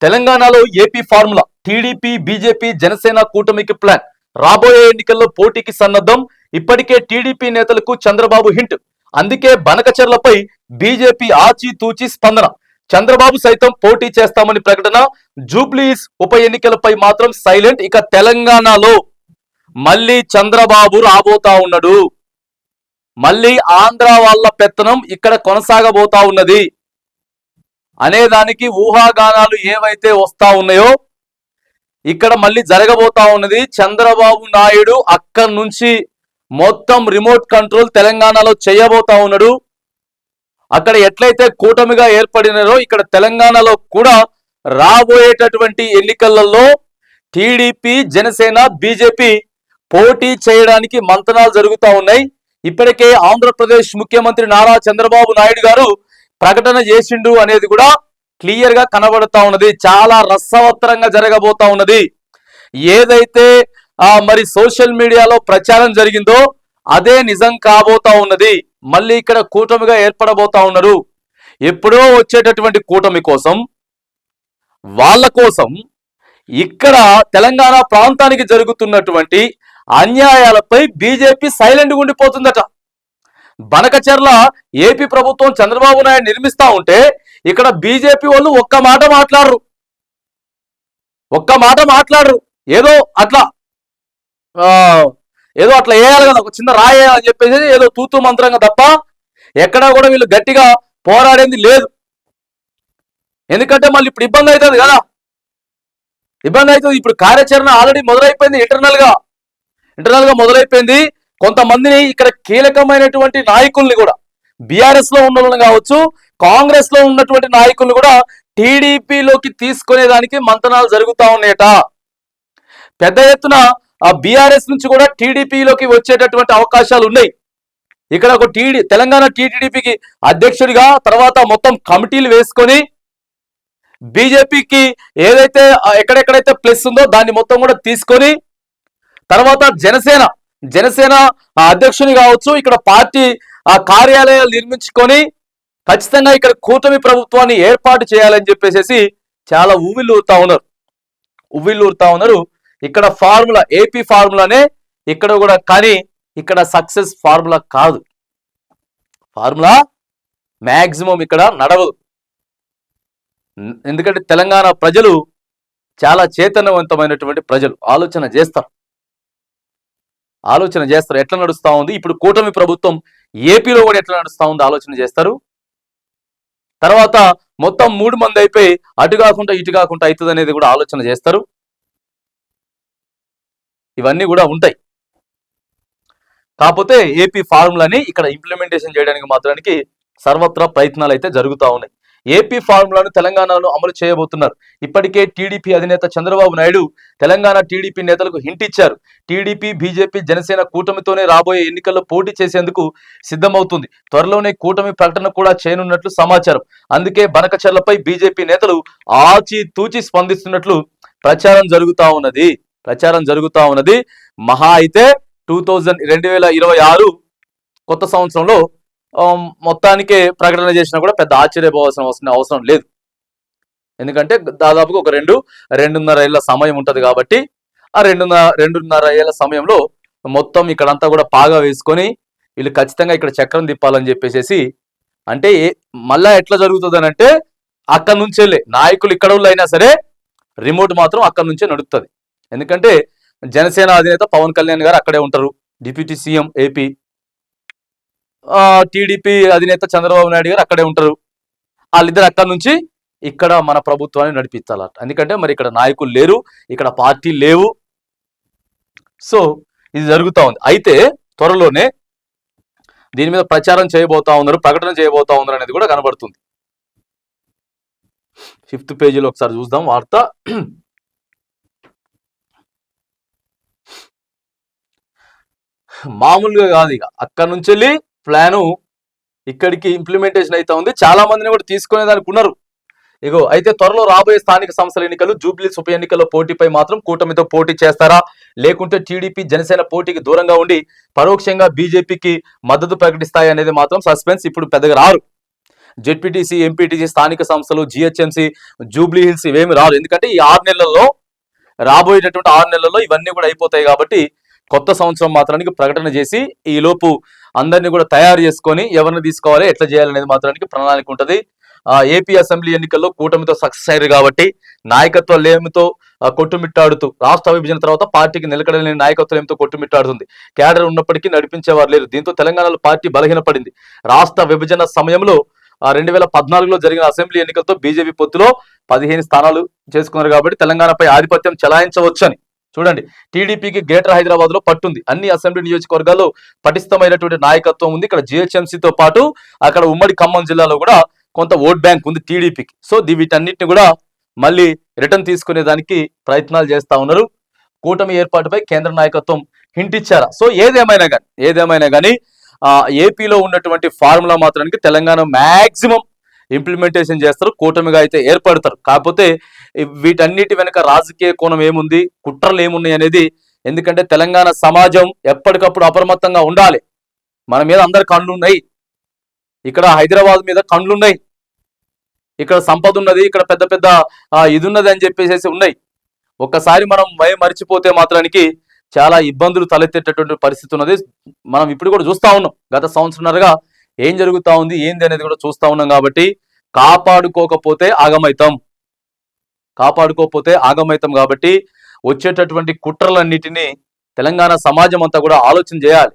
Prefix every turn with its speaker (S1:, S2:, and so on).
S1: తెలంగాణలో AP formula TDP BJP Janasena కూటమికి plan. రాబోయే ఎన్నికల్లో పోటీకి సన్నద్ధం. ఇప్పటికే టీడీపీ నేతలకు చంద్రబాబు హింట్. అందుకే బనకచెర్లపై బీజేపీ ఆచితూచి స్పందన. చంద్రబాబు సైతం పోటీ చేస్తామని ప్రకటన. జూబ్లీస్ ఉప ఎన్నికలపై మాత్రం సైలెంట్. ఇక తెలంగాణలో మళ్ళీ చంద్రబాబు రాబోతా ఉన్నాడు. మళ్ళీ ఆంధ్ర వాళ్ళ పెత్తనం ఇక్కడ కొనసాగబోతా ఉన్నది అనేదానికి ఊహాగానాలు ఏవైతే వస్తా ఉన్నాయో ఇక్కడ మళ్ళీ జరగబోతా ఉన్నది. చంద్రబాబు నాయుడు అక్కడి నుంచి మొత్తం రిమోట్ కంట్రోల్ తెలంగాణలో చేయబోతా ఉన్నాడు. అక్కడ ఎట్లయితే కూటమిగా ఏర్పడినారో ఇక్కడ తెలంగాణలో కూడా రాబోయేటటువంటి ఎన్నికలలో టీడీపీ జనసేన బీజేపీ పోటీ చేయడానికి మంతనాలు జరుగుతూ ఉన్నాయి. ఇప్పటికే ఆంధ్రప్రదేశ్ ముఖ్యమంత్రి నారా చంద్రబాబు నాయుడు గారు ప్రకటన చేసిండు అనేది కూడా క్లియర్ గా కనబడుతా ఉన్నది. చాలా రసవత్తరంగా జరగబోతా ఉన్నది. ఏదైతే మరి సోషల్ మీడియాలో ప్రచారం జరిగిందో అదే నిజం కాబోతా ఉన్నది. మళ్ళీ ఇక్కడ కూటమిగా ఏర్పడబోతా ఉన్నారు. ఎప్పుడో వచ్చేటటువంటి కూటమి కోసం వాళ్ళ కోసం ఇక్కడ తెలంగాణ ప్రాంతానికి జరుగుతున్నటువంటి అన్యాయాలపై బీజేపీ సైలెంట్గా ఉండిపోతుందట. బనకచెర్ల ఏపీ ప్రభుత్వం చంద్రబాబు నాయుడు నిర్మిస్తా ఉంటే ఇక్కడ బీజేపీ వాళ్ళు ఒక్క మాట మాట్లాడరు. ఏదో అట్లా వేయాలి కదా, ఒక చిన్న రాయాలని చెప్పేసి ఏదో తూతూ మంత్రంగా తప్ప ఎక్కడా కూడా వీళ్ళు గట్టిగా పోరాడేది లేదు. ఎందుకంటే మళ్ళీ ఇప్పుడు ఇబ్బంది అవుతుంది కదా, ఇప్పుడు కార్యాచరణ ఆల్రెడీ మొదలైపోయింది. ఇంటర్నల్ గా మొదలైపోయింది. కొంతమందిని ఇక్కడ కీలకమైనటువంటి నాయకుల్ని కూడా బీఆర్ఎస్ లో ఉన్న వాళ్ళని కావచ్చు, కాంగ్రెస్ లో ఉన్నటువంటి నాయకుల్ని కూడా టీడీపీలోకి తీసుకునేదానికి మంతనాలు జరుగుతూ ఉన్నాయట. పెద్ద ఎత్తున బీఆర్ఎస్ నుంచి కూడా టీడీపీలోకి వచ్చేటటువంటి అవకాశాలు ఉన్నాయి. ఇక్కడ ఒక తెలంగాణ టీడీపీకి అధ్యక్షుడిగా తర్వాత మొత్తం కమిటీలు వేసుకొని బీజేపీకి ఏదైతే ఎక్కడెక్కడైతే ప్లస్ ఉందో దాన్ని మొత్తం కూడా తీసుకొని తర్వాత జనసేన అధ్యక్షుని కావచ్చు, ఇక్కడ పార్టీ కార్యాలయాలు నిర్మించుకొని ఖచ్చితంగా ఇక్కడ కూటమి ప్రభుత్వాన్ని ఏర్పాటు చేయాలని చెప్పేసి చాలా ఉవ్విళ్ళూరుతా ఉన్నారు. ఇక్కడ ఫార్ములా ఏపీ ఫార్ములానే ఇక్కడ కూడా, కానీ ఇక్కడ సక్సెస్ ఫార్ములా కాదు. ఫార్ములా మ్యాక్సిమం ఇక్కడ నడవదు. ఎందుకంటే తెలంగాణ ప్రజలు చాలా చైతన్యవంతమైనటువంటి ప్రజలు, ఆలోచన చేస్తారు. ఎట్లా నడుస్తా ఉంది ఇప్పుడు కూటమి ప్రభుత్వం ఏపీలో కూడా ఎట్లా నడుస్తా ఉంది ఆలోచన చేస్తారు. తర్వాత మొత్తం 3 మంది అయిపోయి అటు కాకుండా ఇటు కాకుండా అవుతుంది అనేది కూడా ఆలోచన చేస్తారు. ఇవన్నీ కూడా ఉంటాయి. కాకపోతే ఏపీ ఫార్ములాని ఇక్కడ ఇంప్లిమెంటేషన్ చేయడానికి మాత్రానికి సర్వత్రా ప్రయత్నాలు అయితే జరుగుతూ ఉన్నాయి. ఏపీ ఫార్ములాను తెలంగాణలో అమలు చేయబోతున్నారు. ఇప్పటికే టీడీపీ అధినేత చంద్రబాబు నాయుడు తెలంగాణ టీడీపీ నేతలకు హింట్ ఇచ్చారు. టీడీపీ బీజేపీ జనసేన కూటమితోనే రాబోయే ఎన్నికల్లో పోటీ చేసేందుకు సిద్ధమవుతుంది. త్వరలోనే కూటమి ప్రకటన కూడా చేయనున్నట్లు సమాచారం. అందుకే బనకచెర్లపై బీజేపీ నేతలు ఆచితూచి స్పందిస్తున్నట్లు ప్రచారం జరుగుతా ఉన్నది. మహా అయితే 2026 కొత్త సంవత్సరంలో మొత్తానికే ప్రకటన చేసినా కూడా పెద్ద ఆశ్చర్యపోవాల్సిన అవసరం లేదు. ఎందుకంటే దాదాపుగా ఒక 2.5 ఏళ్ల సమయం ఉంటది కాబట్టి ఆ 2.5 ఏళ్ల సమయంలో మొత్తం ఇక్కడంతా కూడా పాగా వేసుకొని వీళ్ళు ఖచ్చితంగా ఇక్కడ చక్రం తిప్పాలని చెప్పేసి అంటే మళ్ళా ఎట్లా జరుగుతుంది అని అంటే అక్కడి నుంచే నాయకులు ఇక్కడ అయినా సరే రిమోట్ మాత్రం అక్కడి నుంచే నడుస్తుంది. ఎందుకంటే జనసేన అధినేత పవన్ కళ్యాణ్ గారు అక్కడే ఉంటారు, డిప్యూటీ సీఎం ఏపీ. టీడీపీ అధినేత చంద్రబాబు నాయుడు గారు అక్కడే ఉంటారు. వాళ్ళిద్దరు అక్కడి నుంచి ఇక్కడ మన ప్రభుత్వాన్ని నడిపించాలట. ఎందుకంటే మరి ఇక్కడ నాయకులు లేరు, ఇక్కడ పార్టీలు లేవు. సో ఇది జరుగుతూ ఉంది. అయితే త్వరలోనే దీని మీద ప్రచారం చేయబోతా ఉన్నారు, ప్రకటన చేయబోతా ఉన్నారు అనేది కూడా కనబడుతుంది. 5th పేజీలో ఒకసారి చూద్దాం వార్త. మామూలుగా కాదు, ఇక అక్కడి నుంచి వెళ్ళి ప్లాను ఇక్కడికి ఇంప్లిమెంటేషన్ అయితే ఉంది. చాలా మందిని కూడా తీసుకునేదానికి ఉన్నారు. అయితే త్వరలో రాబోయే స్థానిక సంస్థల ఎన్నికలు జూబ్లీస్ ఉప ఎన్నికల్లో పోటీపై మాత్రం కూటమితో పోటీ చేస్తారా, లేకుంటే టీడీపీ జనసేన పోటీకి దూరంగా ఉండి పరోక్షంగా బీజేపీకి మద్దతు ప్రకటిస్తాయి అనేది మాత్రం సస్పెన్స్. ఇప్పుడు పెద్దగా రారు. జెడ్పీటీసీ, ఎంపీటీసీ, స్థానిక సంస్థలు, జిహెచ్ఎంసీ, జూబ్లీ హిల్స్ ఇవేమి రాదు. ఎందుకంటే ఈ 6 నెలల్లో, రాబోయేటటువంటి 6 నెలల్లో ఇవన్నీ కూడా అయిపోతాయి కాబట్టి కొత్త సంవత్సరం మాత్రానికి ప్రకటన చేసి ఈ లోపు అందరినీ కూడా తయారు చేసుకొని ఎవరిని తీసుకోవాలి, ఎట్లా చేయాలనేది మాత్రానికి ప్రణాళిక ఉంటుంది. ఏపీ అసెంబ్లీ ఎన్నికల్లో కూటమితో సక్సెస్ అయ్యారు కాబట్టి నాయకత్వ లేమితో కొట్టుమిట్టాడుతూ, రాష్ట్ర విభజన తర్వాత పార్టీకి నిలకడలేని నాయకత్వం ఏమితో కొట్టుమిట్టాడుతుంది. క్యాడర్ ఉన్నప్పటికీ నడిపించేవారు లేరు. దీంతో తెలంగాణలో పార్టీ బలహీనపడింది. రాష్ట్ర విభజన సమయంలో 2014లో జరిగిన అసెంబ్లీ ఎన్నికలతో బీజేపీ పొత్తులో 15 స్థానాలు చేసుకున్నారు కాబట్టి తెలంగాణపై ఆధిపత్యం చెలాయించవచ్చని. చూడండి, టీడీపీకి గ్రేటర్ హైదరాబాద్ లో పట్టుంది. అన్ని అసెంబ్లీ నియోజకవర్గాల్లో పటిష్టమైనటువంటి నాయకత్వం ఉంది. ఇక్కడ జిహెచ్ఎంసీతో పాటు అక్కడ ఉమ్మడి ఖమ్మం జిల్లాలో కూడా కొంత ఓట్ బ్యాంక్ ఉంది టీడీపీకి. సో వీటన్నిటిని కూడా మళ్ళీ రిటర్న్ తీసుకునే దానికి ప్రయత్నాలు చేస్తా ఉన్నారు. కూటమి ఏర్పాటుపై కేంద్ర నాయకత్వం హింట్ ఇచ్చారా? సో ఏదేమైనా కానీ ఏపీలో ఉన్నటువంటి ఫార్ములా మాత్రానికి తెలంగాణ మ్యాక్సిమం ఇంప్లిమెంటేషన్ చేస్తారు, కూటమిగా అయితే ఏర్పడతారు. కాకపోతే వీటన్నిటి వెనుక రాజకీయ కోణం ఏముంది, కుట్రలు ఏమున్నాయి అనేది, ఎందుకంటే తెలంగాణ సమాజం ఎప్పటికప్పుడు అప్రమత్తంగా ఉండాలి. మన మీద అందరి కళ్ళున్నాయి. ఇక్కడ హైదరాబాద్ మీద కళ్ళున్నాయి, ఇక్కడ సంపద ఉన్నది, ఇక్కడ పెద్ద పెద్ద ఇది ఉన్నది అని చెప్పేసి ఉన్నాయి. ఒక్కసారి మనం మరిచిపోతే మాత్రానికి చాలా ఇబ్బందులు తలెత్తేటటువంటి పరిస్థితి ఉన్నది. మనం ఇప్పుడు కూడా చూస్తా ఉన్నాం. గత సంవత్సరంన్నరగా ఏం జరుగుతా ఉంది ఏంది అనేది కూడా చూస్తా ఉన్నాం. కాబట్టి కాపాడుకోకపోతే ఆగమైతం కాబట్టి వచ్చేటటువంటి కుట్రలన్నిటినీ తెలంగాణ సమాజం అంతా కూడా ఆలోచన చేయాలి.